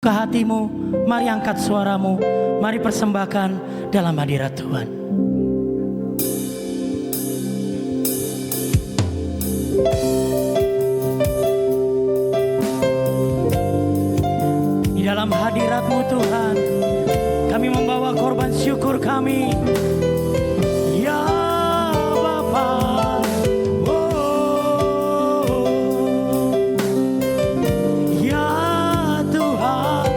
ke hatimu, mari angkat suaramu, mari persembahkan dalam hadirat Tuhan. Di dalam hadirat-Mu Tuhan, kami membawa korban syukur kami. Ya Bapa, ya Tuhan,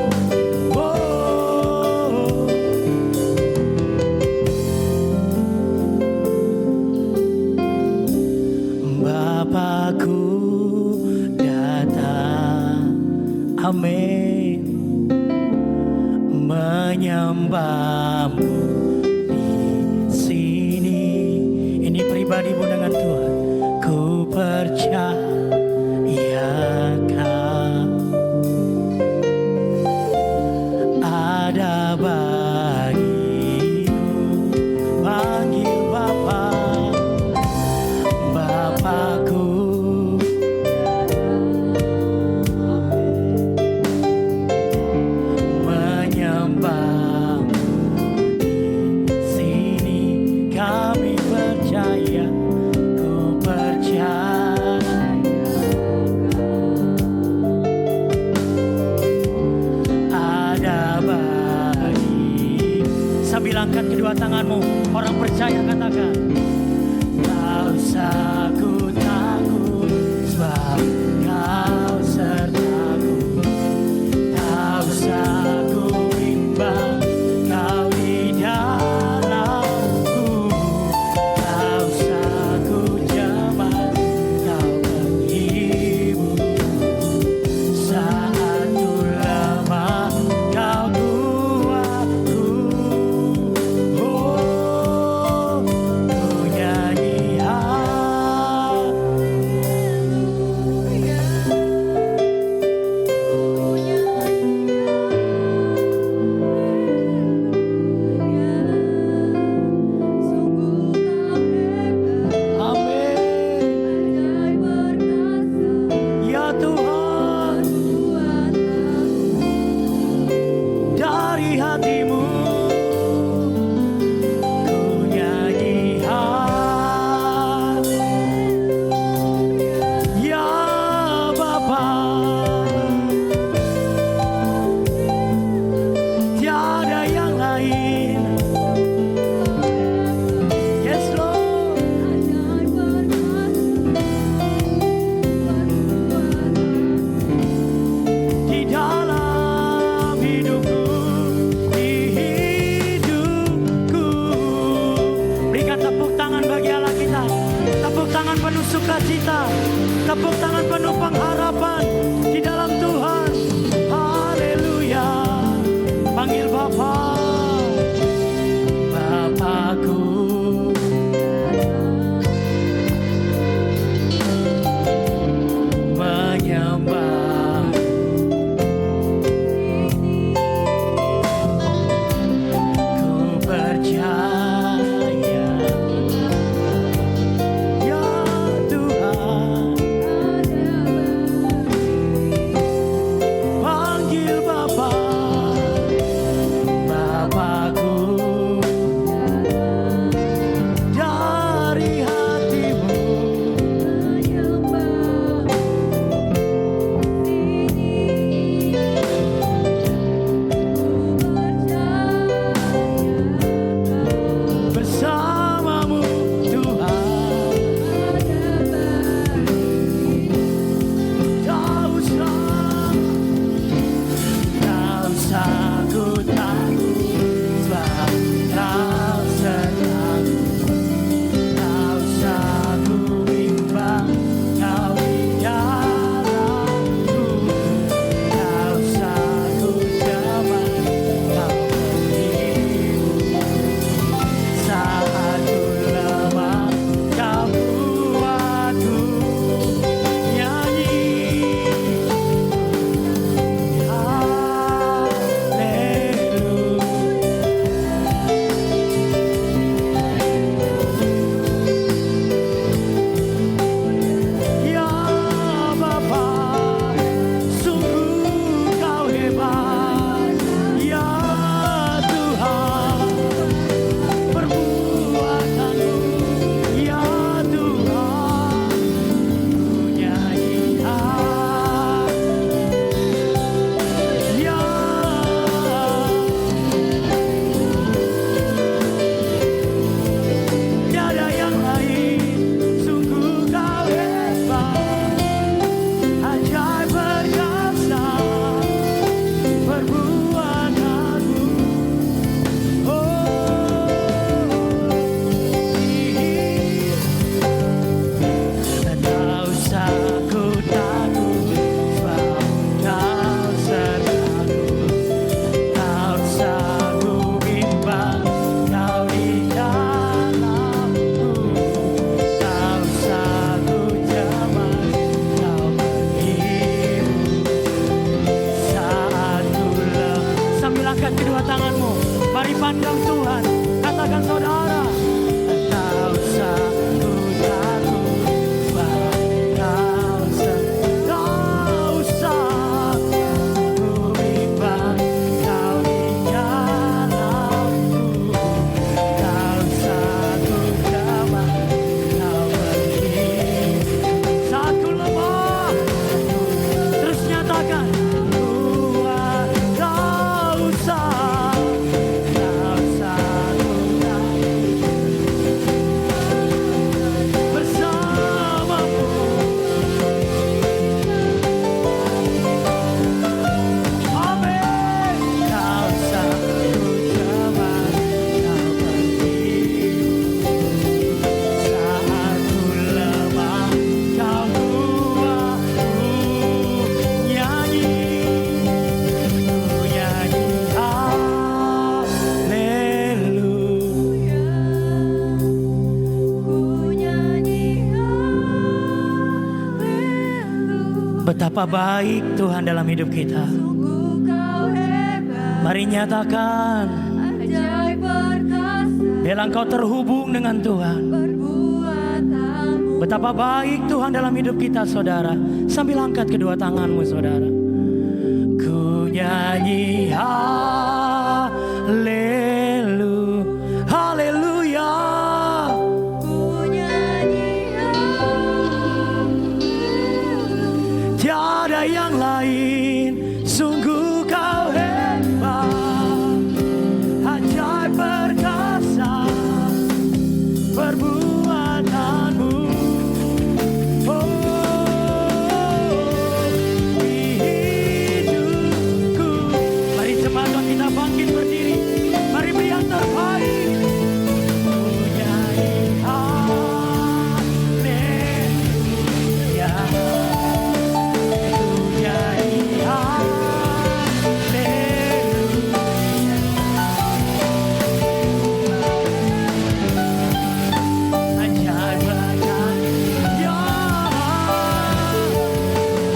Bapakku datang, amin, menyembahmu di sini. Ini pribadimu dengan Tuhan. Ku percaya Kau ada bagiku. Panggil Bapa, Bapakku. Menyembahmu di sini, kami percaya, ku percaya. Ada baik. Sambil angkat kedua tanganmu, orang percaya katakan. Tak usah ku takut, sebab Kau sertaku. Tak usah ku bimbang, Kau di dalamku. Tak usah ku cemas, Kau menghibur. Saat ku lemah, Kau kuatku. Oh, ku nyanyi amin. Ya Tuhan, dari hatimu ku nyanyi ya Bapa, tiada yang lain. Yes Lord, di dalam hidupku, di dipandang Tuhan. Katakan saudara, tak usah ku jatuh, tak usah ku bimbang kau di jalanku, tak usah ku jawab kau pergi. Saat ku lemah, terus nyatakan, Tuhan tak usah ku bersamamu. Amin. Tak usah ku jawab kau pergi. Saat ku lemah, kau kuat. Nyanyi haleluya. Betapa baik Tuhan dalam hidup kita. Mari nyatakan, bila engkau terhubung dengan Tuhan, betapa baik Tuhan dalam hidup kita, saudara. Sambil angkat kedua tanganmu, saudara. Ku nyanyi haleluya. Tiada yang lain, sungguh kau hebat, ajaib perkasa perbuatanmu. Oh, di hidupku. Mari jemaat kita bangkit berdiri. Mari beri yang terbaik. Ku nyanyi haleluya.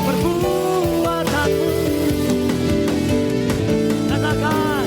Perbuatanmu, katakan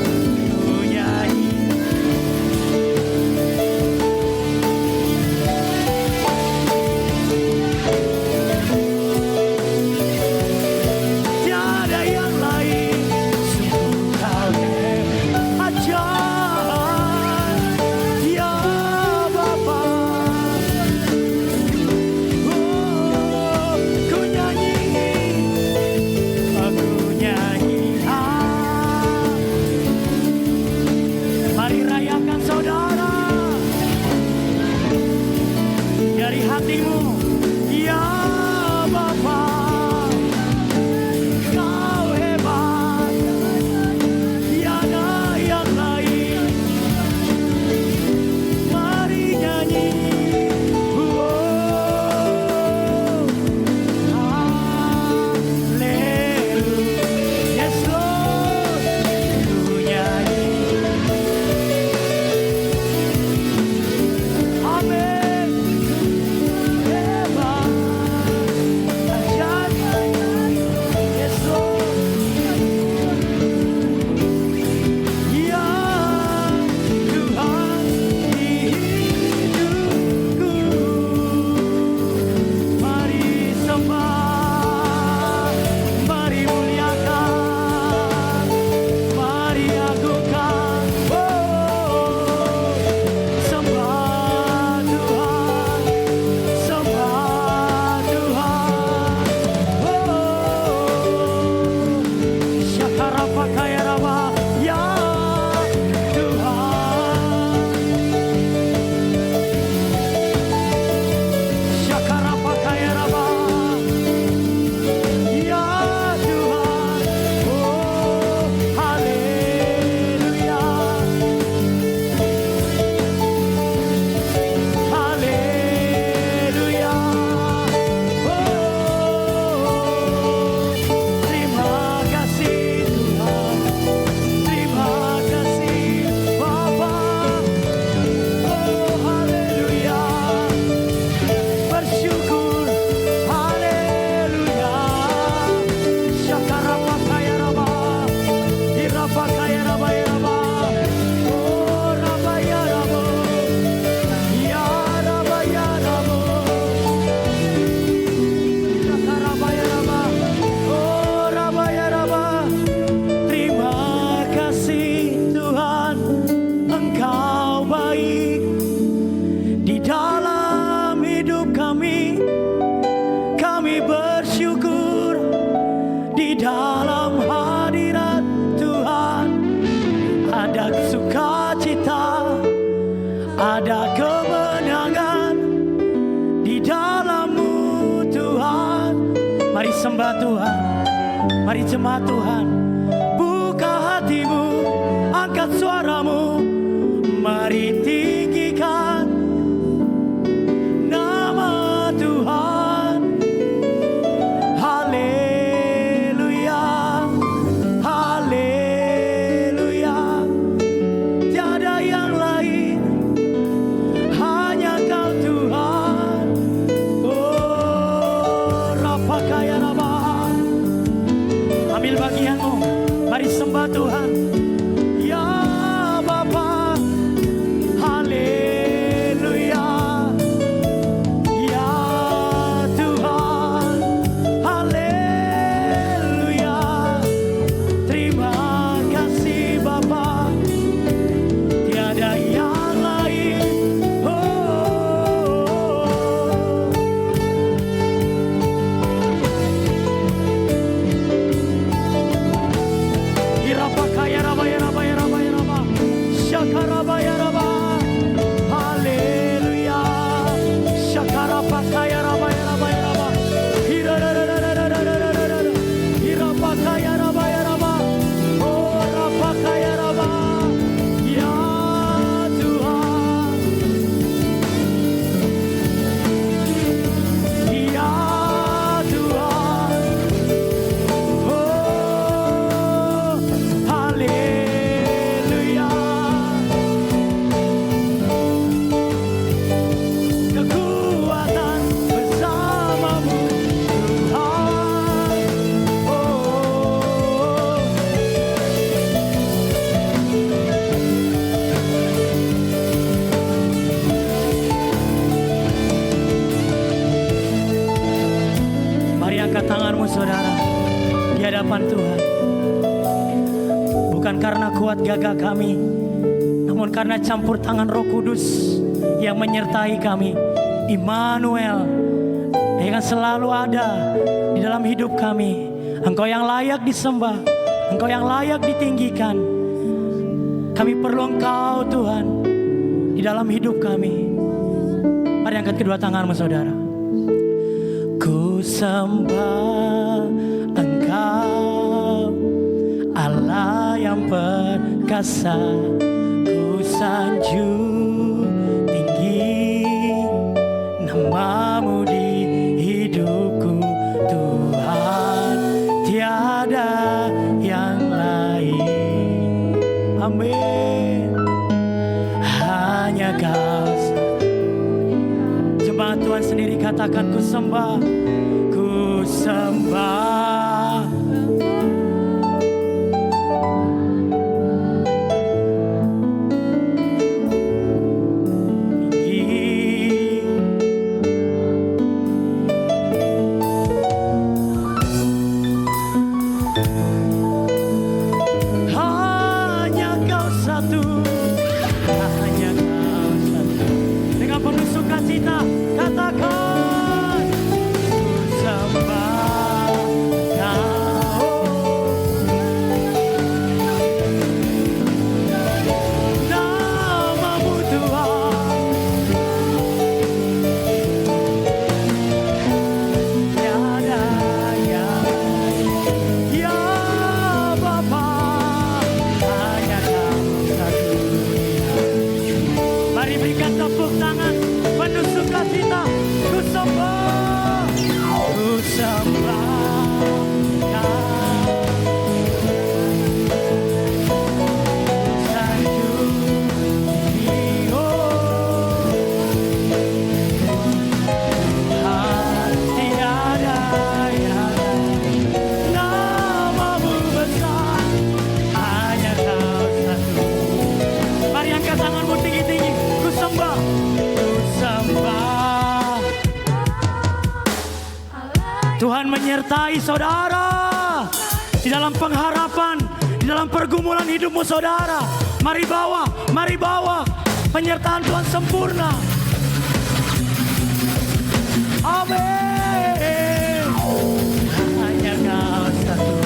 Mari jemaat Tuhan, buka hatimu, angkat suaramu, mari tinggikan nama Tuhan. Haleluya, haleluya. Tiada yang lain, hanya Kau Tuhan. Oh, rapakaya raba. Ambil bagianmu, mari sembah Tuhan. Ya Bapa, haleluya. Ya Tuhan, haleluya. Terima kasih Bapa, tiada yang lain. Irapakaya raba ya raba ya raba ya raba. Shakaraba ya raba. Haleluya. Shakarapakaya raba ya raba ya raba. Hirararararararararara. Irapakaya raba ya raba. Oh, rapakaya raba. Ya Tuhan. Ya Tuhan. Oh, haleluya. Kekuatan bersamamu Tuhan. Oh, mari angkat tanganmu saudara di hadapan Tuhan. Bukan karena kuat gagah kami, namun karena campur tangan Roh Kudus yang menyertai kami. Immanuel yang selalu ada di dalam hidup kami. Engkau yang layak disembah, Engkau yang layak ditinggikan. Kami perlu Engkau Tuhan di dalam hidup kami. Mari angkat kedua tanganmu saudara. Ku sembah Engkau, Allah yang perkasa. Ku sanjung tinggi namamu di hidupku Tuhan, tiada yang lain. Amin. Hanya Kau. Jemaat Tuhan sendiri katakan, ku sembah, ku sembah. Hanya Kau satu, hanya Kau satu. Dengan penuh sukacita katakan, ku sembah Kau. Namamu Tuhan, tiada yang lain. Ya Bapa, hanya Kau satu. Mari berikan tepuk tangan penuh sukacita. Ku sembah, ku sembah Kau. Sanjung tinggi, oh Tuhan, tiada yang lain. Namamu besar, hanya Kau satu. Mari angkat tanganmu tinggi-tinggi. Ku sembah, ku sembah. Tuhan menyertai saudara di dalam pengharapan, di dalam pergumulan hidupmu saudara. Mari bawa penyertaan Tuhan sempurna. Amin. Hanya Kau satu.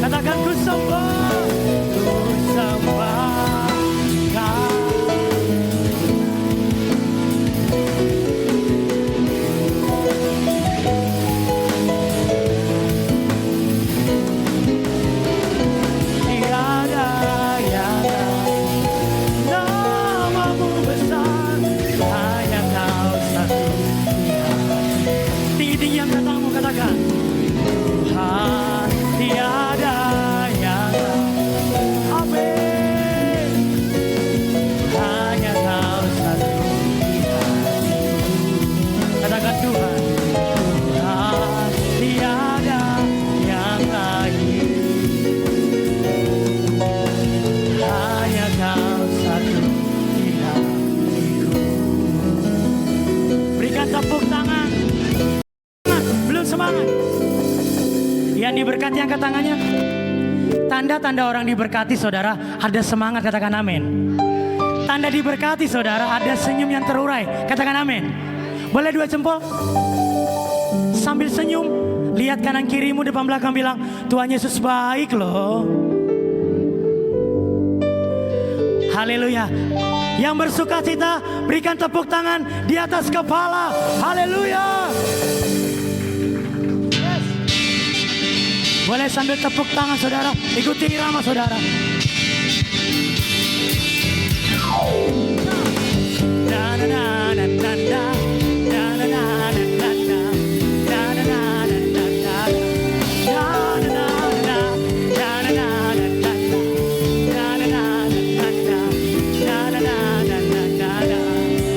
Katakan, ku sembah, ku sembah Kau. diberkati angkat tangannya. Tanda-tanda orang diberkati saudara, ada semangat, katakan amin. Tanda diberkati saudara, ada senyum yang terurai, katakan amin. Boleh 2 jempol? Sambil senyum, lihat kanan kirimu, depan belakang, bilang Tuhan Yesus baik loh. Haleluya. Yang bersukacita berikan tepuk tangan di atas kepala. Haleluya. Yes. Boleh sambil tepuk tangan saudara, ikuti irama saudara.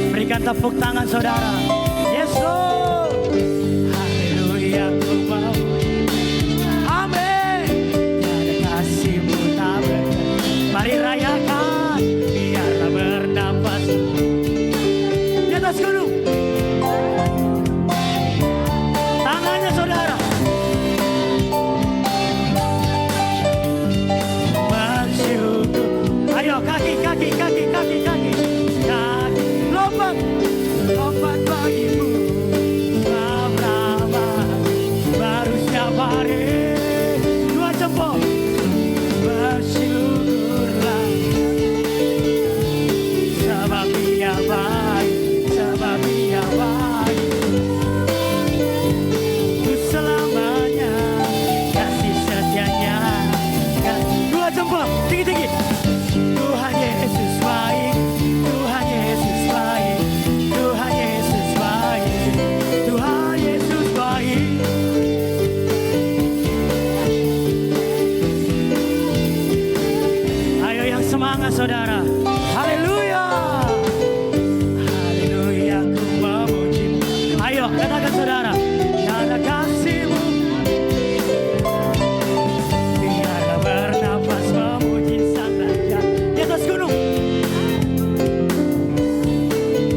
Berikan tepuk tangan saudara. Yes Lord. Haleluya, ku mau. Amin. Ada kasih-Mu tak berhenti. Mari rayakan, biarlah bernafas di atas gunung. Tangannya saudara. Bersyukur. Ayo kaki. Lompat bagimu, Abraham baru setiap hari. 2 jempol. Bersyukurlah, sebab Dia baik, sebab Dia baik. Untuk selamanya kasih setianya. 2 jempol, tinggi-tinggi. Tuhan Yesus baik, Tuhan Yesus baik. Semangat saudara. Haleluya. Haleluya, ku memuji. Ayo katakan saudara, karena kasih-Mu biarlah bernafas memuji Sang Raja di atas gunung.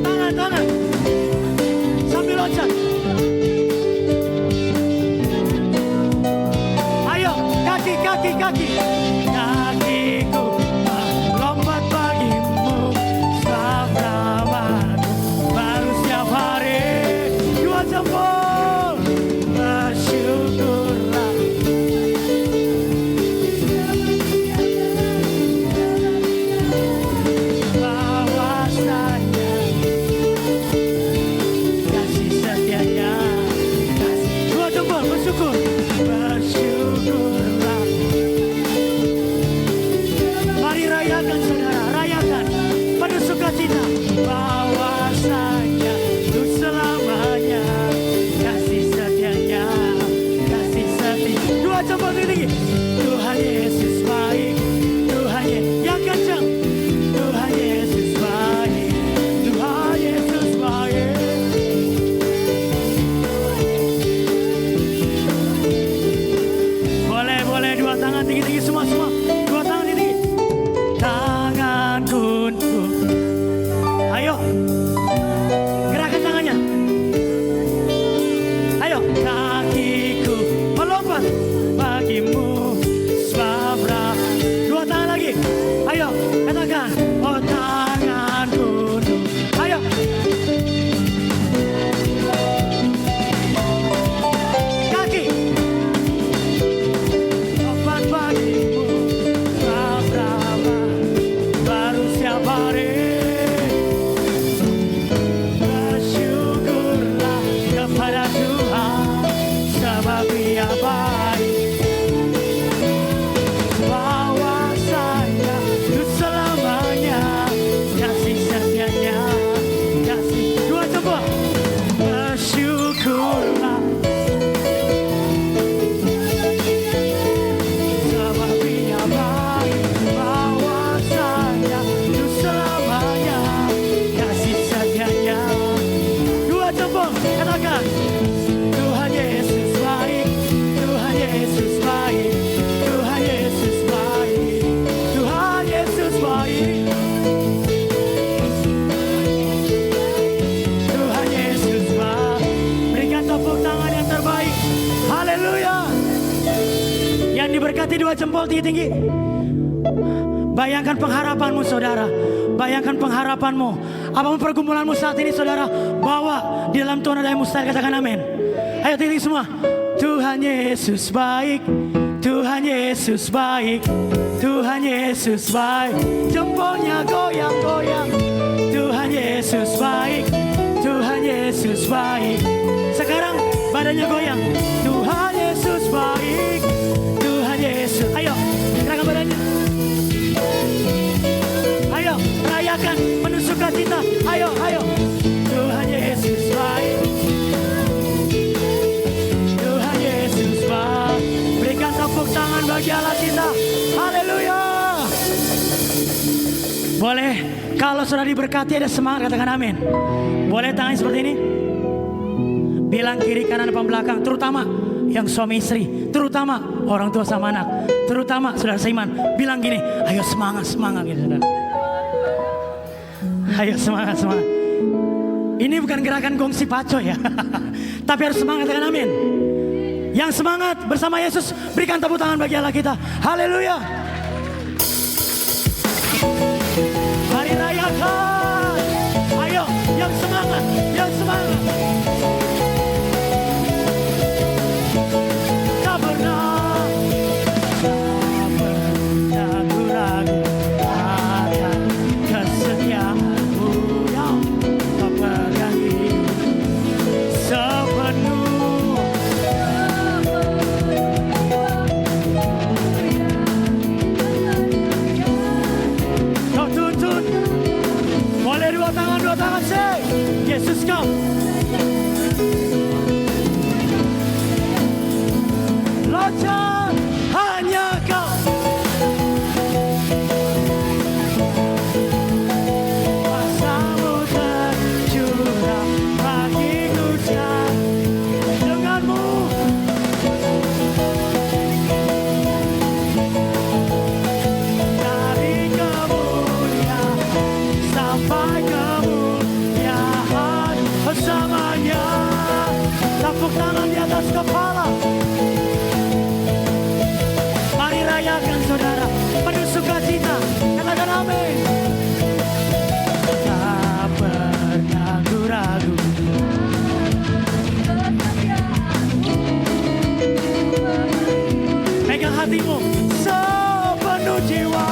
Tangan sambil loncat. Ayo kaki. Kakiku lompat bagimu, sebab namamu baru setiap hari. 2 jempol. Bersyukurlah, bahwasanya kasih setianya. 2 jempol bersyukur. Bersyukurlah. Mari rayakan saudara, rayakan pada sukacita, bahwasanya untuk selamanya kasih setianya, kasih setia. 2 jempol tinggi. Tuhan Yesus baik, Tuhan yang kencang. Tuhan Yesus baik, Tuhan Yesus baik. Boleh 2 tangan tinggi-tinggi semua. 2 tangan tinggi. Tanganku. Ayo. Gerakan tangannya. Ayo. Kakiku melompat bagimu, sebab 2 tangan lagi. Ayo. Katakan. Oh tanganku. Ayo. Kaki. Lompat bagimu, Angkati dua jempol tinggi-tinggi. Bayangkan pengharapanmu saudara. Bayangkan pengharapanmu. Apapun pergumulanmu saat ini saudara, bawa di dalam Tuhan ada yang mustahil. Katakan amin. Ayo tinggi semua. Tuhan Yesus baik, Tuhan Yesus baik, Tuhan Yesus baik. Jempolnya goyang-goyang. Tuhan Yesus baik, Tuhan Yesus baik. Sekarang badannya goyang. Tuhan Yesus baik, Tuhan Yesus. Ayo, gerakan badannya. Ayo, rayakan penuh sukacita. Ayo, ayo. Tuhan Yesus baik, Tuhan Yesus baik. Berikan tepuk tangan bagi Allah kita. Haleluya. Boleh, kalau sudah diberkati ada semangat, katakan amin. Boleh tangan seperti ini. Bilang kiri kanan depan belakang, terutama yang suami istri, terutama orang tua sama anak, terutama saudara seiman. Bilang gini, ayo semangat, semangat gitu saudara. Ayo semangat, semangat. Ini bukan gerakan gongsi paco ya. Tapi harus semangat, katakan amin. Yang semangat bersama Yesus, berikan tepuk tangan bagi Allah kita. Haleluya. Mari rayakan. Ayo, yang semangat, yang semangat. Tak pernah ragu akan kesetiaanmu yang tak pegangi sepenuh. Kau tuntut. Boleh dua tangan say. Yesus kau. Locak hanya kau. Kuasamu tercurah bagiku denganmu. Dari kemuliaan sampai kemuliaan bersamanya. Tepuk tangan di atas kepala. Mari rayakan saudara, penuh sukacita. Katakan amin. Tak pernah ragu. Pegang hatimu sepenuh jiwa.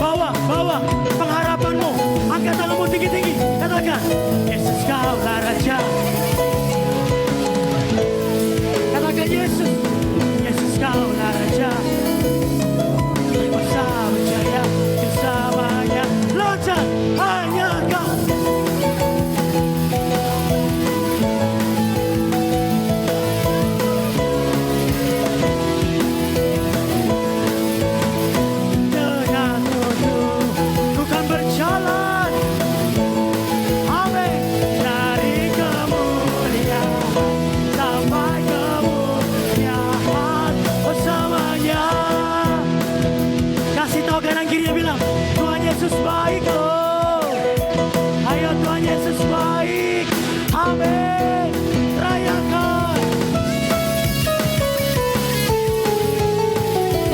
Bawa pengharapanmu. Angkat tanganmu tinggi-tinggi. Katakan, Yesus kaulah Raja. Katakan Yesus, Yesus kaulah Raja. Berkuasa berjaya bersamanya. Loncat hanya kau. Dengan tujuh ku kan berjalan. Amin. Dari kemuliaan sampai kemuliaan bersamanya. Kasih tahu kanan kiri bilang, Tuhan Yesus baik loh. Ayo Tuhan Yesus baik. Amin. Rayakan.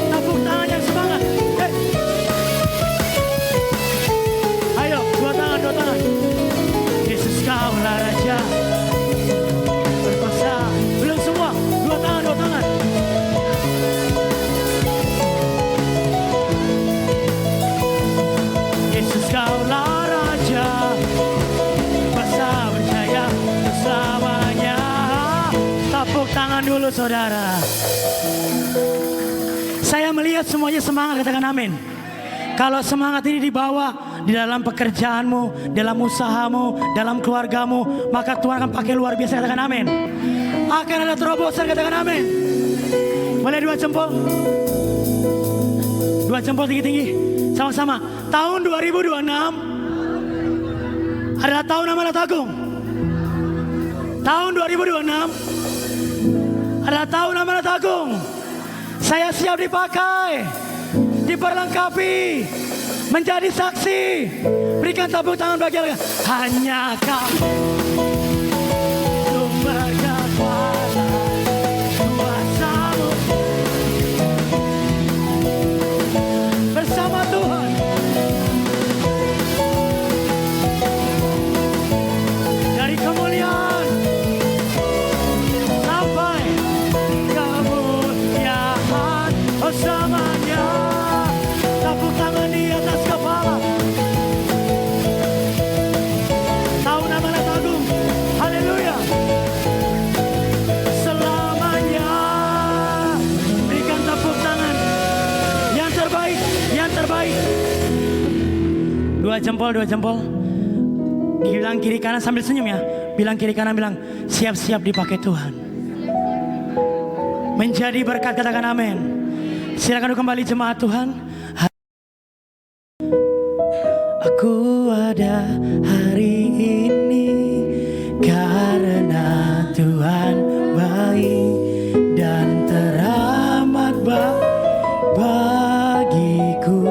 Tepuk tangan yang semangat. Hey. Ayo dua tangan, dua tangan. Yesus kaulah Raja. Berkuasa. Belum semua. Dua tangan, dua tangan. Yesus kaulah Raja. Berkuasa berjaya bersamanya. Tepuk tangan dulu saudara. Saya melihat semuanya semangat, katakan amin. Kalau semangat ini dibawa di dalam pekerjaanmu, dalam usahamu, dalam keluargamu, maka Tuhan akan pakai luar biasa, katakan amin. Akan ada terobosan, katakan amin. Boleh dua jempol? Dua jempol tinggi-tinggi. Sama-sama. Tahun 2026 adalah tahun amanat agung. Tahun 2026 adalah tahun amanat agung. Saya siap dipakai, diperlengkapi, menjadi saksi. Berikan tepuk tangan bagi Allah. Hanya kau. jempol. Bilang kiri kanan sambil senyum ya. Bilang kiri kanan, bilang siap-siap dipakai Tuhan. Menjadi berkat, katakan amin. Silakan kembali jemaat Tuhan. Aku ada hari ini karena Tuhan baik dan teramat baik bagiku.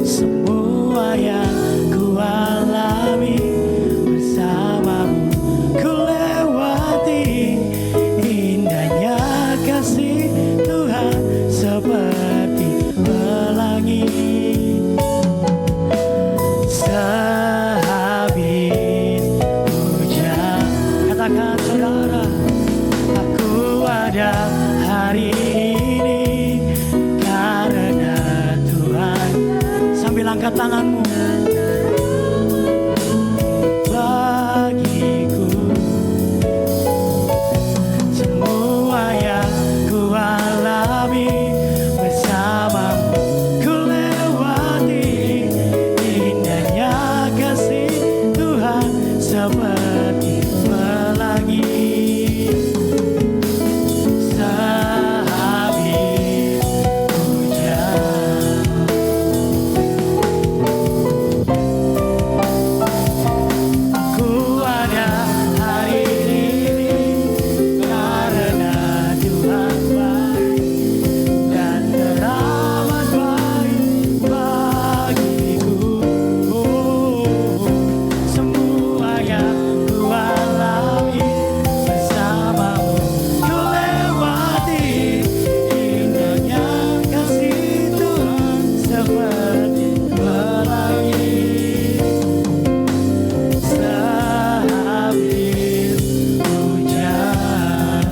Semua yang ku alami bersamamu ku lewati, indahnya kasih Tuhan seperti pelangi. Sehabis hujan, katakan saudara, aku ada hari ini karena Tuhan. Sambil angkat tanganmu. Bagiku semua yang ku alami bersamamu ku lewati, indahnya kasih Tuhan seperti pelangi. Sehabis hujan, aku ada hari ini karena Tuhan baik dan teramat baik bagiku. Semua yang ku alami bersamamu ku lewati, indahnya kasih Tuhan seperti pelangi. Sehabis hujan.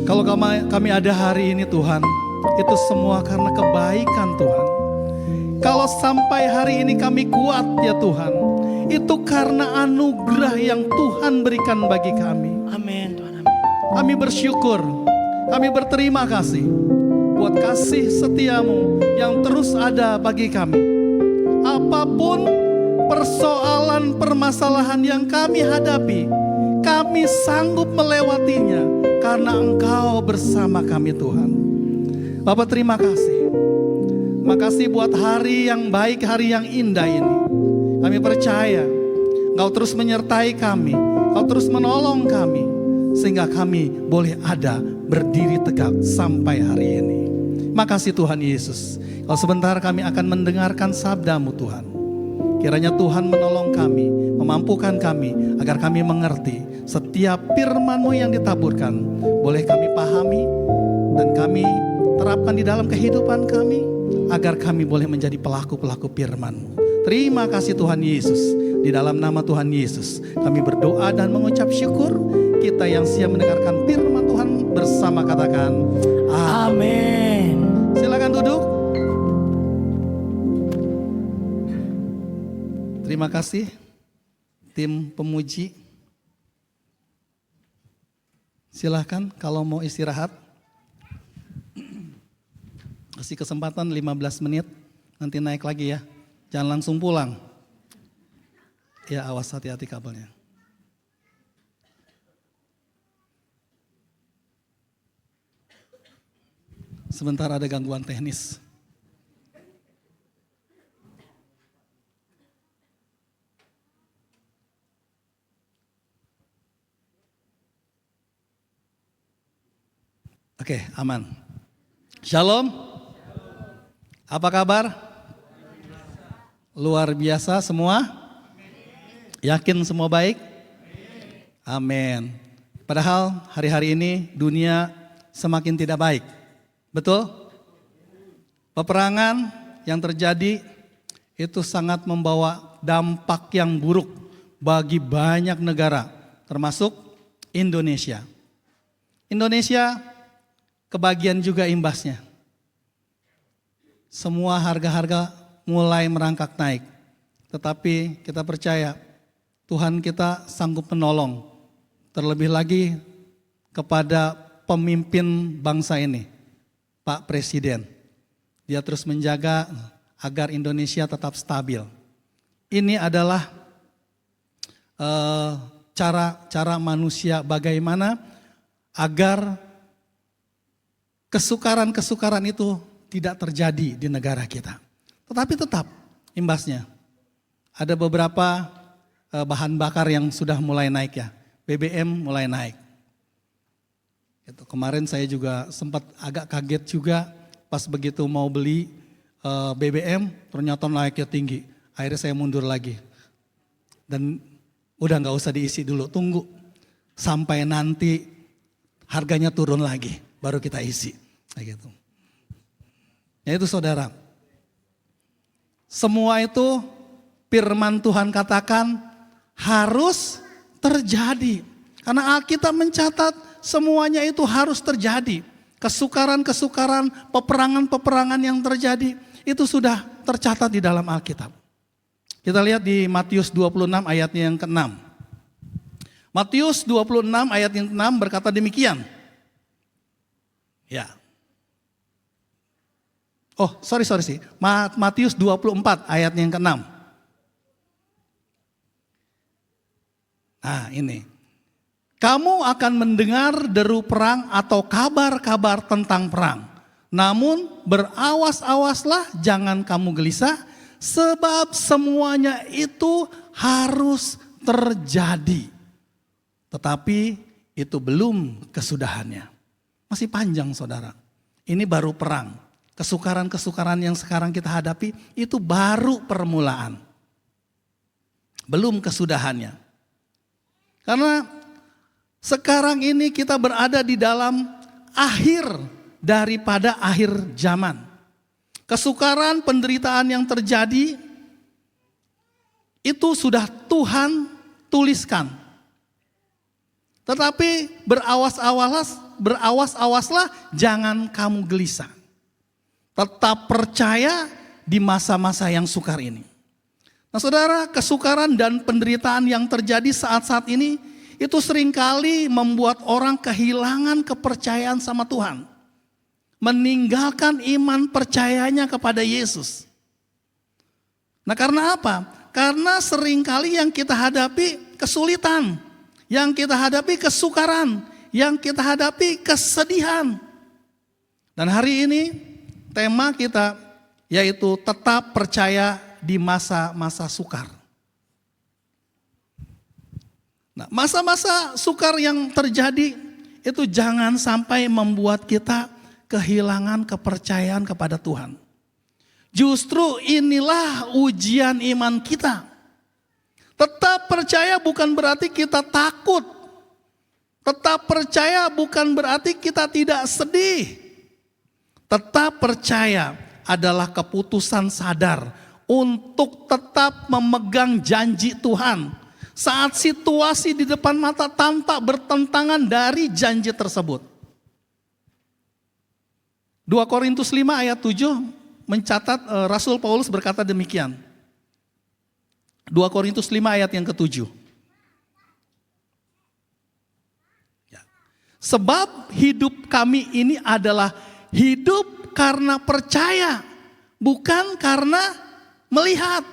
Kalau kami ada hari ini Tuhan, itu semua karena kebaikan Tuhan. Kalau sampai hari ini kami kuat ya Tuhan, itu karena anugerah yang Tuhan berikan bagi kami. Amin Tuhan, amin. Kami bersyukur, kami berterima kasih buat kasih setiamu yang terus ada bagi kami. Apapun persoalan permasalahan yang kami hadapi, kami sanggup melewatinya karena Engkau bersama kami Tuhan. Bapak terima kasih. Makasih buat hari yang baik, hari yang indah ini. Kami percaya Engkau terus menyertai kami, Engkau terus menolong kami, sehingga kami boleh ada berdiri tegak sampai hari ini. Makasih Tuhan Yesus. Kalau sebentar kami akan mendengarkan sabda-Mu Tuhan. Kiranya Tuhan menolong kami, memampukan kami agar kami mengerti setiap firman-Mu yang ditaburkan boleh kami pahami dan kami terapkan di dalam kehidupan kami agar kami boleh menjadi pelaku-pelaku firman-Mu. Terima kasih Tuhan Yesus. Di dalam nama Tuhan Yesus kami berdoa dan mengucap syukur. Kita yang siap mendengarkan firman Tuhan bersama katakan amin. Silakan duduk. Terima kasih tim pemuji. Silahkan kalau mau istirahat. Kasih kesempatan 15 menit. Nanti naik lagi ya. Jangan langsung pulang. Ya awas hati-hati kabelnya. Sebentar ada gangguan teknis. Oke, aman. Shalom. Apa kabar? Luar biasa semua? Yakin semua baik? Amin. Padahal hari-hari ini dunia semakin tidak baik. Betul? Peperangan yang terjadi itu sangat membawa dampak yang buruk bagi banyak negara, termasuk Indonesia. Indonesia kebagian juga imbasnya. Semua harga-harga mulai merangkak naik. Tetapi kita percaya Tuhan kita sanggup menolong. Terlebih lagi kepada pemimpin bangsa ini, Pak Presiden. Dia terus menjaga agar Indonesia tetap stabil. Ini adalah cara manusia bagaimana agar kesukaran-kesukaran itu tidak terjadi di negara kita. Tetapi tetap imbasnya. Ada beberapa bahan bakar yang sudah mulai naik ya. BBM mulai naik. Kemarin saya juga sempat agak kaget juga pas begitu mau beli BBM ternyata naiknya tinggi. Akhirnya saya mundur lagi. Dan udah gak usah diisi dulu, tunggu sampai nanti harganya turun lagi baru kita isi. Kayak gitu. Ya itu saudara. Semua itu firman Tuhan katakan harus terjadi. Karena Alkitab mencatat semuanya itu harus terjadi. Kesukaran-kesukaran, peperangan-peperangan yang terjadi itu sudah tercatat di dalam Alkitab. Kita lihat di Matius 26 ayatnya yang ke-6. Matius 26 ayat yang ke-6 berkata demikian. Ya. Oh, sorry. Matius 24 ayat yang ke-6. Nah, ini. Kamu akan mendengar deru perang atau kabar-kabar tentang perang. Namun berawas-awaslah, jangan kamu gelisah, sebab semuanya itu harus terjadi. Tetapi itu belum kesudahannya. Masih panjang saudara. Ini baru perang. Kesukaran-kesukaran yang sekarang kita hadapi itu baru permulaan. Belum kesudahannya. Karena sekarang ini kita berada di dalam akhir daripada akhir zaman. Kesukaran, penderitaan yang terjadi itu sudah Tuhan tuliskan. Tetapi berawas-awaslah jangan kamu gelisah. Tetap percaya di masa-masa yang sukar ini. Nah saudara, kesukaran dan penderitaan yang terjadi saat-saat ini itu seringkali membuat orang kehilangan kepercayaan sama Tuhan. Meninggalkan iman percayanya kepada Yesus. Nah karena apa? Karena seringkali yang kita hadapi kesulitan. Yang kita hadapi kesukaran. Yang kita hadapi kesedihan. Dan hari ini tema kita yaitu tetap percaya di masa-masa sukar. Nah, masa-masa sukar yang terjadi itu jangan sampai membuat kita kehilangan kepercayaan kepada Tuhan. Justru inilah ujian iman kita. Tetap percaya bukan berarti kita takut. Tetap percaya bukan berarti kita tidak sedih. Tetap percaya adalah keputusan sadar untuk tetap memegang janji Tuhan. Saat situasi di depan mata tampak bertentangan dari janji tersebut. 2 Korintus 5 ayat 7 mencatat Rasul Paulus berkata demikian. 2 Korintus 5 ayat yang ke-7. Ya. Sebab hidup kami ini adalah hidup karena percaya, bukan karena melihat.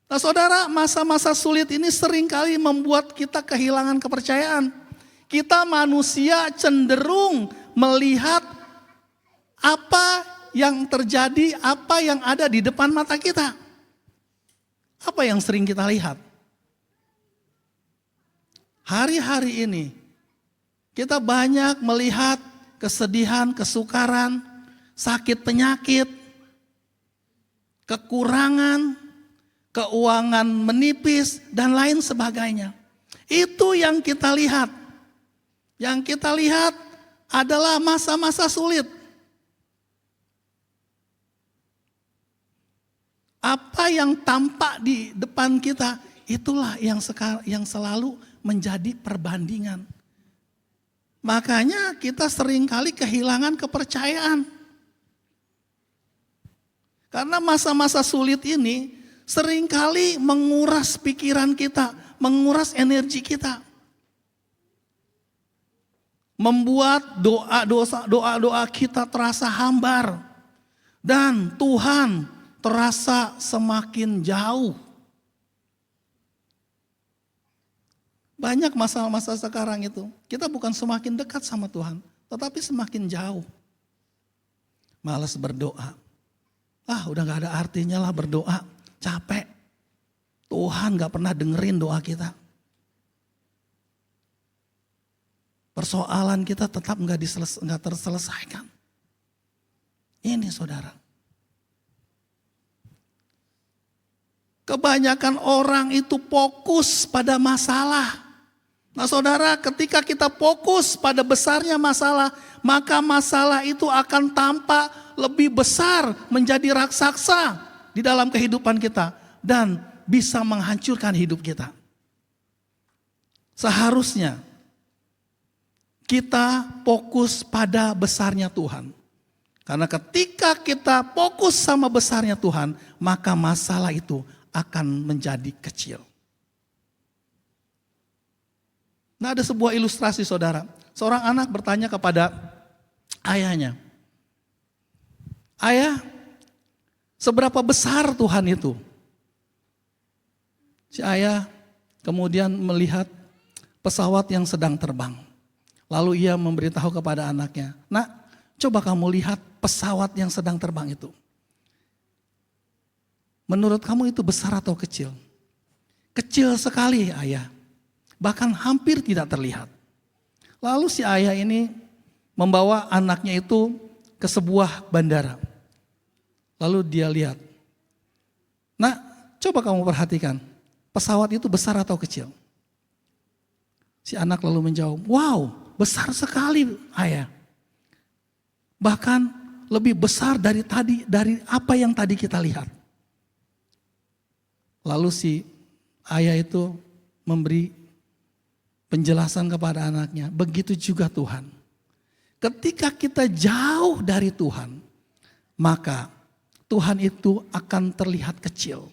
Nah saudara, masa-masa sulit ini seringkali membuat kita kehilangan kepercayaan. Kita manusia cenderung melihat apa yang terjadi, apa yang ada di depan mata kita. Apa yang sering kita lihat? Hari-hari ini kita banyak melihat kesedihan, kesukaran, sakit penyakit, kekurangan, keuangan menipis, dan lain sebagainya. Itu yang kita lihat. Yang kita lihat adalah masa-masa sulit. Apa yang tampak di depan kita, itulah yang selalu menjadi perbandingan. Makanya kita seringkali kehilangan kepercayaan. Karena masa-masa sulit ini seringkali menguras pikiran kita, menguras energi kita. Membuat doa-doa kita terasa hambar. Dan Tuhan terasa semakin jauh. Banyak masa-masa sekarang itu, kita bukan semakin dekat sama Tuhan, tetapi semakin jauh. Malas berdoa. Udah gak ada artinya lah berdoa, capek. Tuhan gak pernah dengerin doa kita. Persoalan kita tetap gak terselesaikan. Ini saudara. Kebanyakan orang itu fokus pada masalah. Nah saudara, ketika kita fokus pada besarnya masalah, maka masalah itu akan tampak lebih besar, menjadi raksasa di dalam kehidupan kita. Dan bisa menghancurkan hidup kita. Seharusnya kita fokus pada besarnya Tuhan. Karena ketika kita fokus sama besarnya Tuhan, maka masalah itu akan menjadi kecil. Nah, ada sebuah ilustrasi saudara. Seorang anak bertanya kepada ayahnya, "Ayah, seberapa besar Tuhan itu?" Si ayah kemudian melihat pesawat yang sedang terbang. Lalu ia memberitahu kepada anaknya, "Nak, coba kamu lihat pesawat yang sedang terbang itu. Menurut kamu itu besar atau kecil?" "Kecil sekali, ayah. Bahkan hampir tidak terlihat." Lalu si ayah ini membawa anaknya itu ke sebuah bandara. Lalu dia lihat, "Nak, coba kamu perhatikan, pesawat itu besar atau kecil?" Si anak lalu menjawab, "Wow, besar sekali, ayah. Bahkan lebih besar dari apa yang tadi kita lihat." Lalu si ayah itu memberi penjelasan kepada anaknya, begitu juga Tuhan. Ketika kita jauh dari Tuhan, maka Tuhan itu akan terlihat kecil.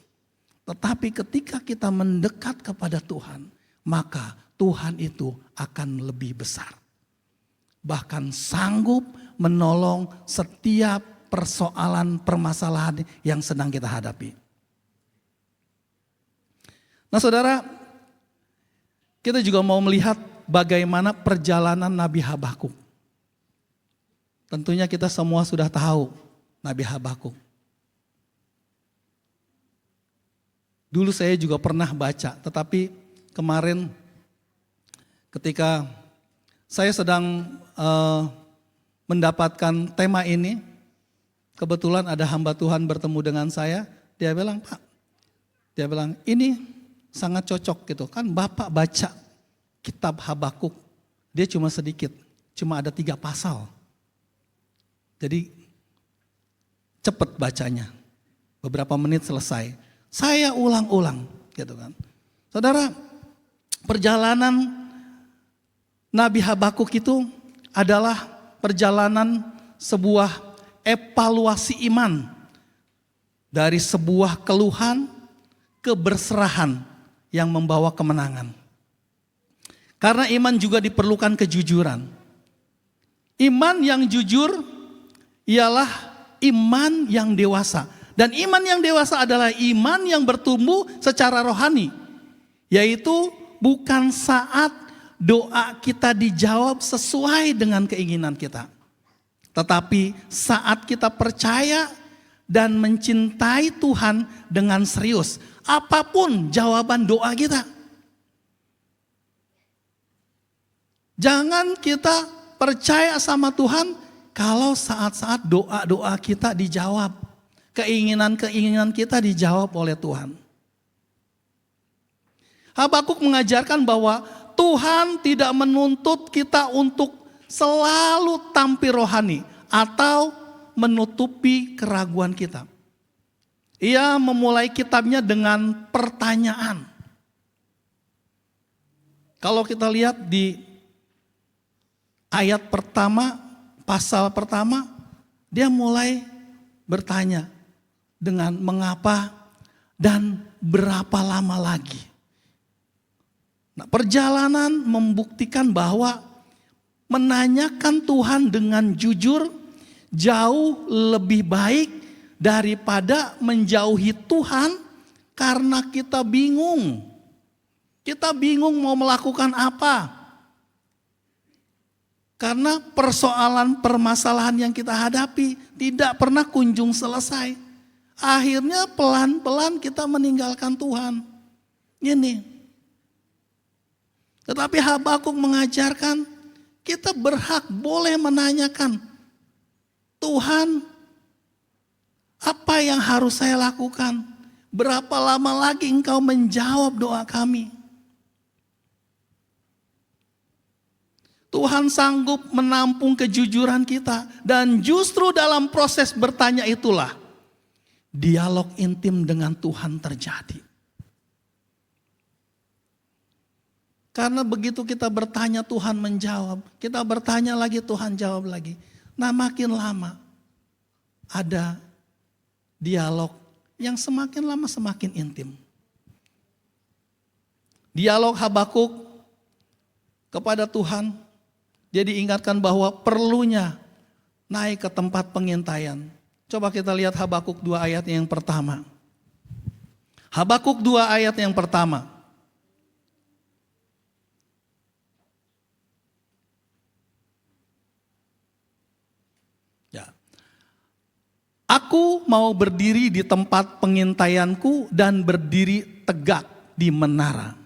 Tetapi ketika kita mendekat kepada Tuhan, maka Tuhan itu akan lebih besar. Bahkan sanggup menolong setiap persoalan, permasalahan yang sedang kita hadapi. Nah saudara, kita juga mau melihat bagaimana perjalanan Nabi Habakuk. Tentunya kita semua sudah tahu Nabi Habakuk. Dulu saya juga pernah baca, tetapi kemarin ketika saya sedang mendapatkan tema ini, kebetulan ada hamba Tuhan bertemu dengan saya, dia bilang, "Pak," dia bilang, "ini sangat cocok gitu kan, Bapak baca kitab Habakuk, dia cuma sedikit, cuma ada 3 pasal. Jadi cepet bacanya, beberapa menit selesai. Saya ulang-ulang gitu kan." Saudara, perjalanan Nabi Habakuk itu adalah perjalanan sebuah evaluasi iman. Dari sebuah keluhan ke berserahan yang membawa kemenangan. Karena iman juga diperlukan kejujuran. Iman yang jujur ialah iman yang dewasa. Dan iman yang dewasa adalah iman yang bertumbuh secara rohani. Yaitu bukan saat doa kita dijawab sesuai dengan keinginan kita. Tetapi saat kita percaya dan mencintai Tuhan dengan serius. Apapun jawaban doa kita. Jangan kita percaya sama Tuhan kalau saat-saat doa-doa kita dijawab. Keinginan-keinginan kita dijawab oleh Tuhan. Habakuk mengajarkan bahwa Tuhan tidak menuntut kita untuk selalu tampil rohani atau menutupi keraguan kita. Ia memulai kitabnya dengan pertanyaan. Kalau kita lihat di ayat pertama, pasal pertama, dia mulai bertanya dengan mengapa dan berapa lama lagi. Nah, perjalanan membuktikan bahwa menanyakan Tuhan dengan jujur jauh lebih baik daripada menjauhi Tuhan karena kita bingung. Kita bingung mau melakukan apa. Karena persoalan permasalahan yang kita hadapi tidak pernah kunjung selesai. Akhirnya pelan-pelan kita meninggalkan Tuhan. Ini. Tetapi Habakuk mengajarkan kita berhak boleh menanyakan, Tuhan, apa yang harus saya lakukan? Berapa lama lagi Engkau menjawab doa kami? Tuhan sanggup menampung kejujuran kita. Dan justru dalam proses bertanya itulah dialog intim dengan Tuhan terjadi. Karena begitu kita bertanya Tuhan menjawab. Kita bertanya lagi Tuhan jawab lagi. Nah makin lama ada dialog yang semakin lama semakin intim. Dialog Habakuk kepada Tuhan. Dia diingatkan bahwa perlunya naik ke tempat pengintaian. Coba kita lihat Habakuk 2 ayat yang pertama. Habakuk 2 ayat yang pertama. Aku mau berdiri di tempat pengintaianku dan berdiri tegak di menara.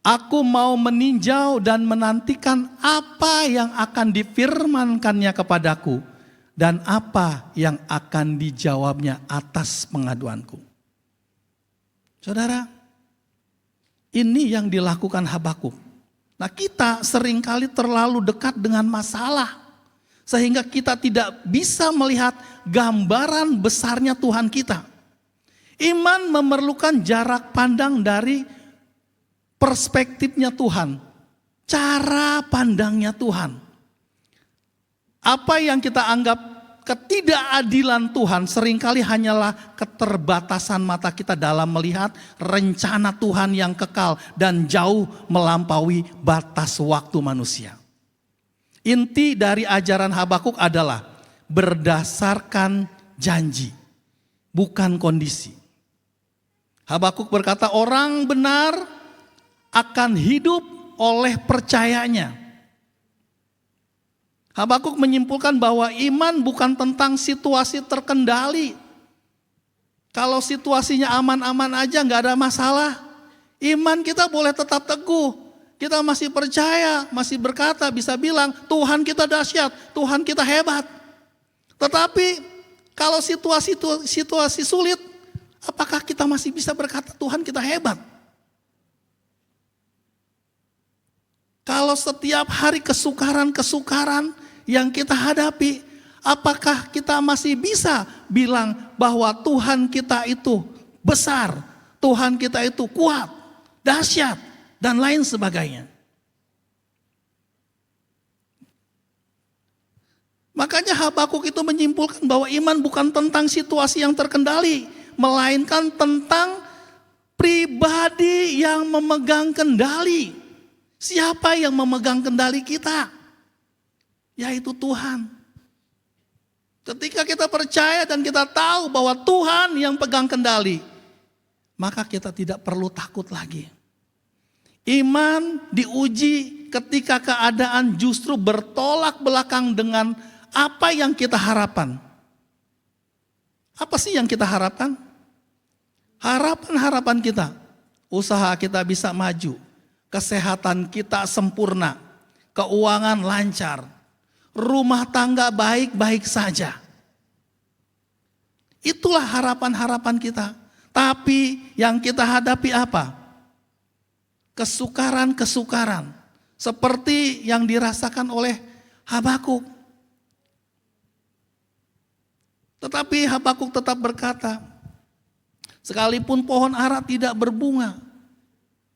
Aku mau meninjau dan menantikan apa yang akan difirmankannya kepadaku dan apa yang akan dijawabnya atas pengaduanku. Saudara, ini yang dilakukan Habakuk. Nah, kita seringkali terlalu dekat dengan masalah sehingga kita tidak bisa melihat gambaran besarnya Tuhan kita. Iman memerlukan jarak pandang dari perspektifnya Tuhan, cara pandangnya Tuhan. Apa yang kita anggap ketidakadilan Tuhan seringkali hanyalah keterbatasan mata kita dalam melihat rencana Tuhan yang kekal dan jauh melampaui batas waktu manusia. Inti dari ajaran Habakuk adalah berdasarkan janji, bukan kondisi. Habakuk berkata orang benar akan hidup oleh percayanya. Habakuk menyimpulkan bahwa iman bukan tentang situasi terkendali. Kalau situasinya aman-aman aja gak ada masalah. Iman kita boleh tetap teguh. Kita masih percaya, masih berkata, bisa bilang Tuhan kita dahsyat, Tuhan kita hebat. Tetapi kalau situasi sulit, apakah kita masih bisa berkata Tuhan kita hebat? Kalau setiap hari kesukaran-kesukaran yang kita hadapi, apakah kita masih bisa bilang bahwa Tuhan kita itu besar, Tuhan kita itu kuat, dahsyat, dan lain sebagainya. Makanya Habakuk itu menyimpulkan bahwa iman bukan tentang situasi yang terkendali, melainkan tentang pribadi yang memegang kendali. Siapa yang memegang kendali kita? Yaitu Tuhan. Ketika kita percaya dan kita tahu bahwa Tuhan yang pegang kendali, maka kita tidak perlu takut lagi. Iman diuji ketika keadaan justru bertolak belakang dengan apa yang kita harapkan. Apa sih yang kita harapkan? Harapan-harapan kita, usaha kita bisa maju, kesehatan kita sempurna, keuangan lancar, rumah tangga baik-baik saja. Itulah harapan-harapan kita. Tapi yang kita hadapi apa? Kesukaran-kesukaran seperti yang dirasakan oleh Habakuk. Tetapi Habakuk tetap berkata, sekalipun pohon ara tidak berbunga,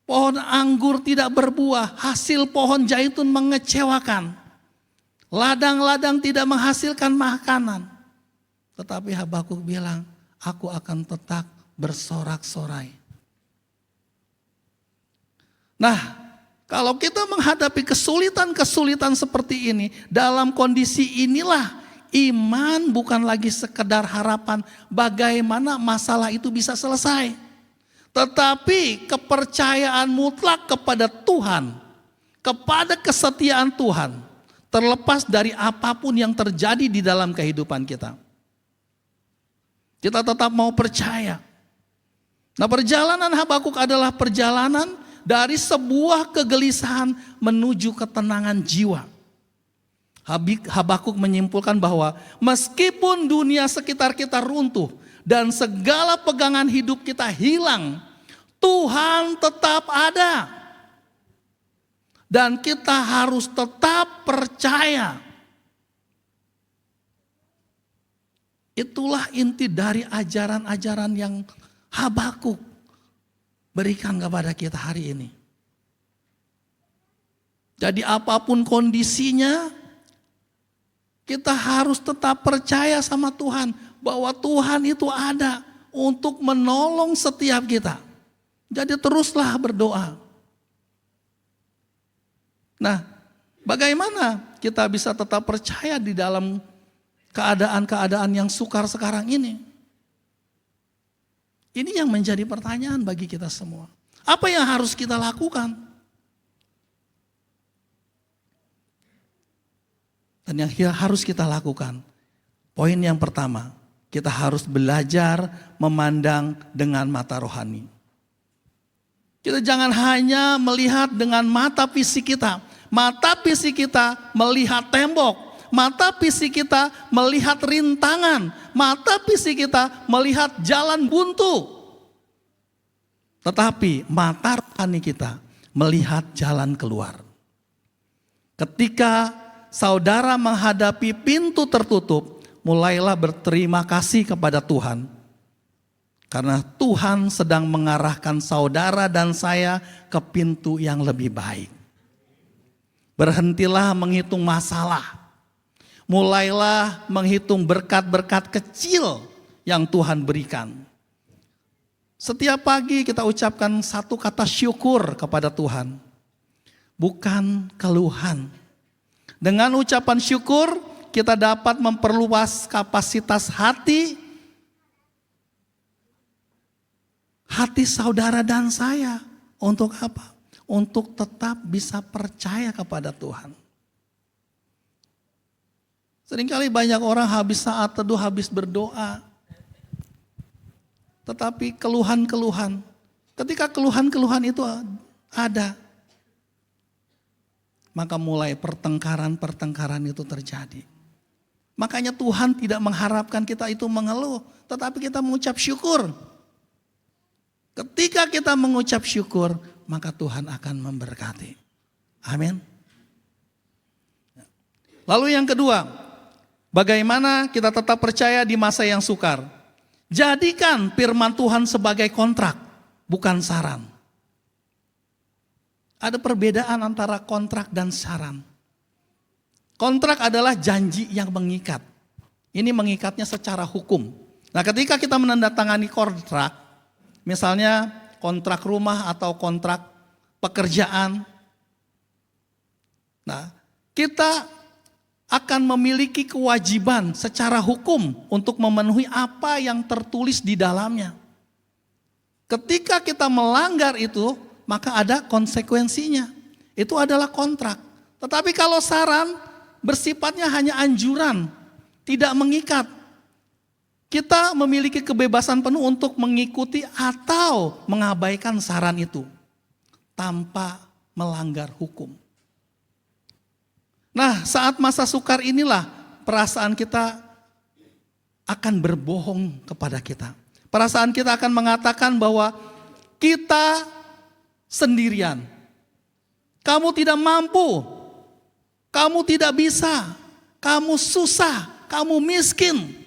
pohon anggur tidak berbuah, hasil pohon zaitun mengecewakan, ladang-ladang tidak menghasilkan makanan. Tetapi Habakuk bilang, aku akan tetap bersorak-sorai. Nah, kalau kita menghadapi kesulitan-kesulitan seperti ini, dalam kondisi inilah Iman bukan lagi sekedar harapan bagaimana masalah itu bisa selesai. Tetapi kepercayaan mutlak kepada Tuhan, kepada kesetiaan Tuhan, terlepas dari apapun yang terjadi di dalam kehidupan kita. Kita tetap mau percaya. Nah, perjalanan Habakuk adalah perjalanan dari sebuah kegelisahan menuju ketenangan jiwa. Habakuk menyimpulkan bahwa meskipun dunia sekitar kita runtuh dan segala pegangan hidup kita hilang, Tuhan tetap ada. Dan kita harus tetap percaya. Itulah inti dari ajaran-ajaran yang Habakuk berikan kepada kita hari ini. Jadi apapun kondisinya, kita harus tetap percaya sama Tuhan. Bahwa Tuhan itu ada untuk menolong setiap kita. Jadi teruslah berdoa. Nah, bagaimana kita bisa tetap percaya di dalam keadaan-keadaan yang sukar sekarang ini? Ini yang menjadi pertanyaan bagi kita semua. Apa yang harus kita lakukan? Dan yang harus kita lakukan, poin yang pertama, kita harus belajar memandang dengan mata rohani. Kita jangan hanya melihat dengan mata fisik kita. Mata fisik kita melihat tembok. Mata fisik kita melihat rintangan. Mata fisik kita melihat jalan buntu. Tetapi mata rohani kita melihat jalan keluar. Ketika saudara menghadapi pintu tertutup, mulailah berterima kasih kepada Tuhan. Karena Tuhan sedang mengarahkan saudara dan saya ke pintu yang lebih baik. Berhentilah menghitung masalah. Mulailah menghitung berkat-berkat kecil yang Tuhan berikan. Setiap pagi kita ucapkan satu kata syukur kepada Tuhan. Bukan keluhan. Dengan ucapan syukur kita dapat memperluas kapasitas hati saudara dan saya. Untuk apa? Untuk tetap bisa percaya kepada Tuhan. Seringkali banyak orang habis saat teduh, habis berdoa. Tetapi keluhan-keluhan. Ketika keluhan-keluhan itu ada, maka mulai pertengkaran-pertengkaran itu terjadi. Makanya Tuhan tidak mengharapkan kita itu mengeluh, tetapi kita mengucap syukur. Ketika kita mengucap syukur, maka Tuhan akan memberkati. Amin. Lalu yang kedua, bagaimana kita tetap percaya di masa yang sukar? Jadikan firman Tuhan sebagai kontrak, bukan saran. Ada perbedaan antara kontrak dan saran. Kontrak adalah janji yang mengikat. Ini mengikatnya secara hukum. Nah, ketika kita menandatangani kontrak, misalnya kontrak rumah atau kontrak pekerjaan. Nah, kita akan memiliki kewajiban secara hukum untuk memenuhi apa yang tertulis di dalamnya. Ketika kita melanggar itu, maka ada konsekuensinya. Itu adalah kontrak. Tetapi kalau saran bersifatnya hanya anjuran, tidak mengikat. Kita memiliki kebebasan penuh untuk mengikuti atau mengabaikan saran itu tanpa melanggar hukum. Nah, saat masa sukar inilah perasaan kita akan berbohong kepada kita. Perasaan kita akan mengatakan bahwa kita sendirian. Kamu tidak mampu, kamu tidak bisa, kamu susah, kamu miskin.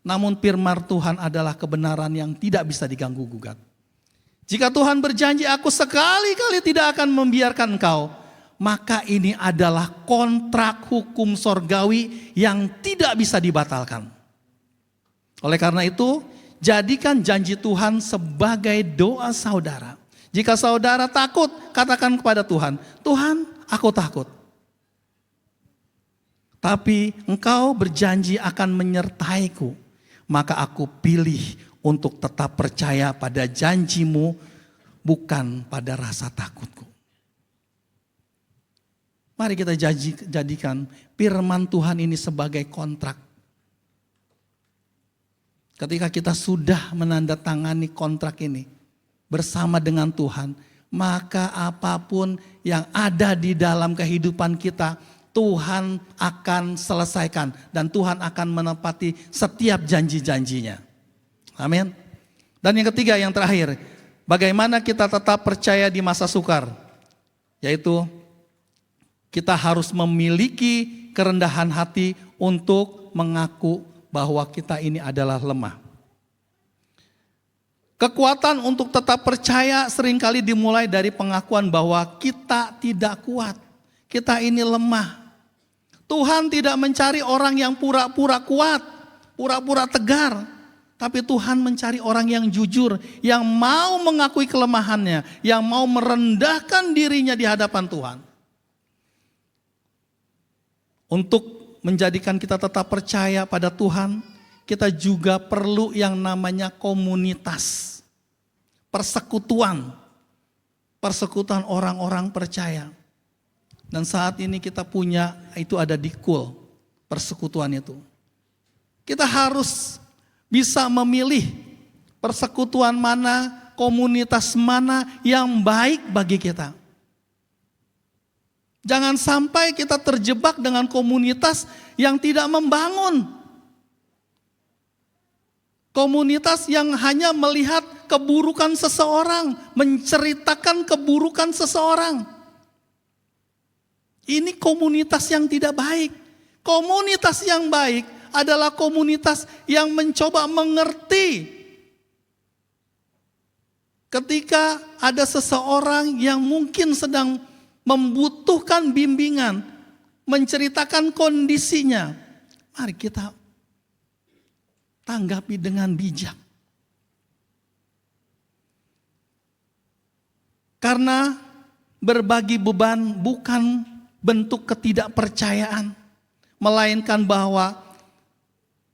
Namun firman Tuhan adalah kebenaran yang tidak bisa diganggu gugat. Jika Tuhan berjanji, aku sekali-kali tidak akan membiarkan engkau, maka ini adalah kontrak hukum sorgawi yang tidak bisa dibatalkan. Oleh karena itu, jadikan janji Tuhan sebagai doa saudara. Jika saudara takut, katakan kepada Tuhan, Tuhan, aku takut. Tapi engkau berjanji akan menyertaiku, maka aku pilih untuk tetap percaya pada janjimu, bukan pada rasa takutku. Mari kita jadikan firman Tuhan ini sebagai kontrak. Ketika kita sudah menandatangani kontrak ini bersama dengan Tuhan, maka apapun yang ada di dalam kehidupan kita, Tuhan akan selesaikan dan Tuhan akan menepati setiap janji-janjinya. Amin. Dan yang ketiga, yang terakhir, bagaimana kita tetap percaya di masa sukar? Yaitu kita harus memiliki kerendahan hati untuk mengaku bahwa kita ini adalah lemah. Kekuatan untuk tetap percaya seringkali dimulai dari pengakuan bahwa kita tidak kuat. Kita ini lemah. Tuhan tidak mencari orang yang pura-pura kuat, pura-pura tegar. Tapi Tuhan mencari orang yang jujur, yang mau mengakui kelemahannya, yang mau merendahkan dirinya di hadapan Tuhan. Untuk menjadikan kita tetap percaya pada Tuhan, kita juga perlu yang namanya komunitas, persekutuan orang-orang percaya. Dan saat ini kita punya, itu ada di KUL, persekutuan itu. Kita harus bisa memilih persekutuan mana, komunitas mana yang baik bagi kita. Jangan sampai kita terjebak dengan komunitas yang tidak membangun. Komunitas yang hanya melihat keburukan seseorang, menceritakan keburukan seseorang. Ini komunitas yang tidak baik. Komunitas yang baik adalah komunitas yang mencoba mengerti. Ketika ada seseorang yang mungkin sedang membutuhkan bimbingan, menceritakan kondisinya, mari kita tanggapi dengan bijak. Karena berbagi beban bukan bentuk ketidakpercayaan, melainkan bahwa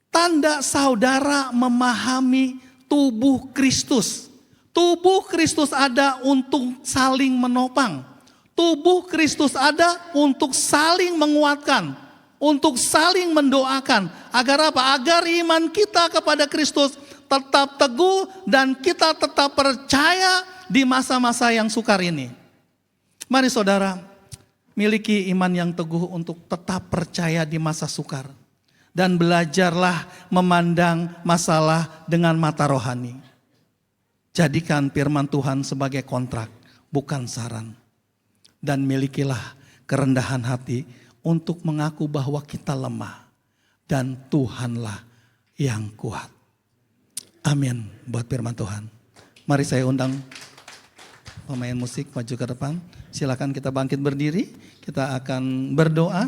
tanda saudara memahami tubuh Kristus. Tubuh Kristus ada untuk saling menopang. Tubuh Kristus ada untuk saling menguatkan, untuk saling mendoakan. Agar apa? Agar iman kita kepada Kristus tetap teguh dan kita tetap percaya di masa-masa yang sukar ini. Mari saudara, miliki iman yang teguh untuk tetap percaya di masa sukar. Dan belajarlah memandang masalah dengan mata rohani. Jadikan firman Tuhan sebagai kontrak, bukan saran. Dan milikilah kerendahan hati untuk mengaku bahwa kita lemah. Dan Tuhanlah yang kuat. Amin buat firman Tuhan. Mari saya undang pemain musik maju ke depan. Silakan kita bangkit berdiri. Kita akan berdoa.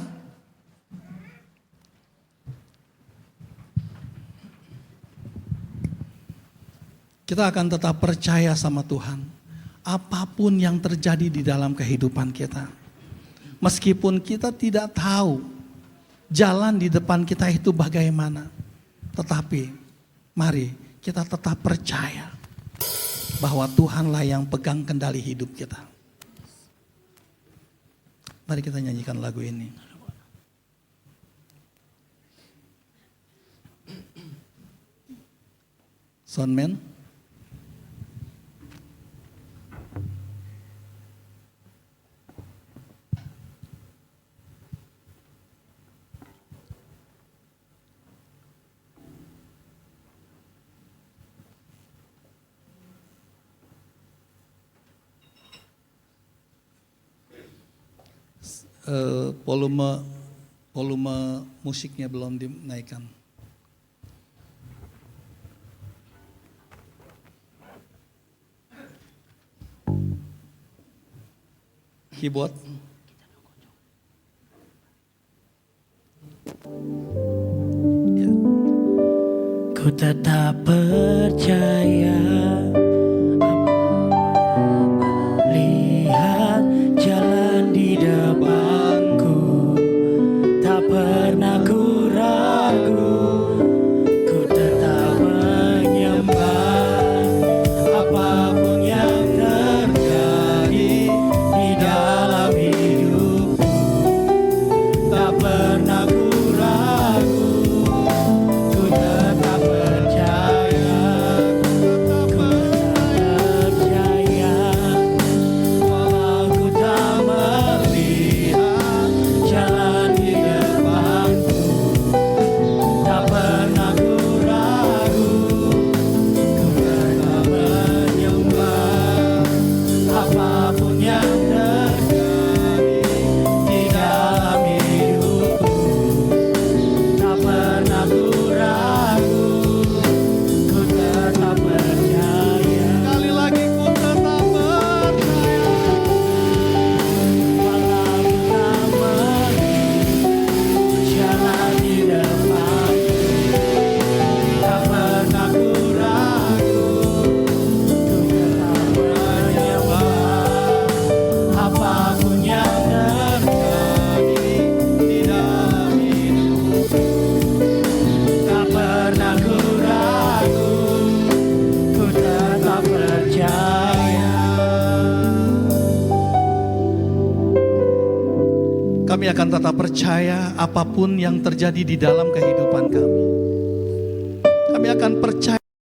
Kita akan tetap percaya sama Tuhan. Apapun yang terjadi di dalam kehidupan kita. Meskipun kita tidak tahu jalan di depan kita itu bagaimana. Tetapi mari kita tetap percaya bahwa Tuhanlah yang pegang kendali hidup kita. Mari kita nyanyikan lagu ini. Soundman. Volume musiknya belum dinaikkan. Keyboard. Ya. Ku tetap percaya. Lihat jalan di depanku, tak pernah kami akan tetap percaya apapun yang terjadi di dalam kehidupan kami. Kami akan percaya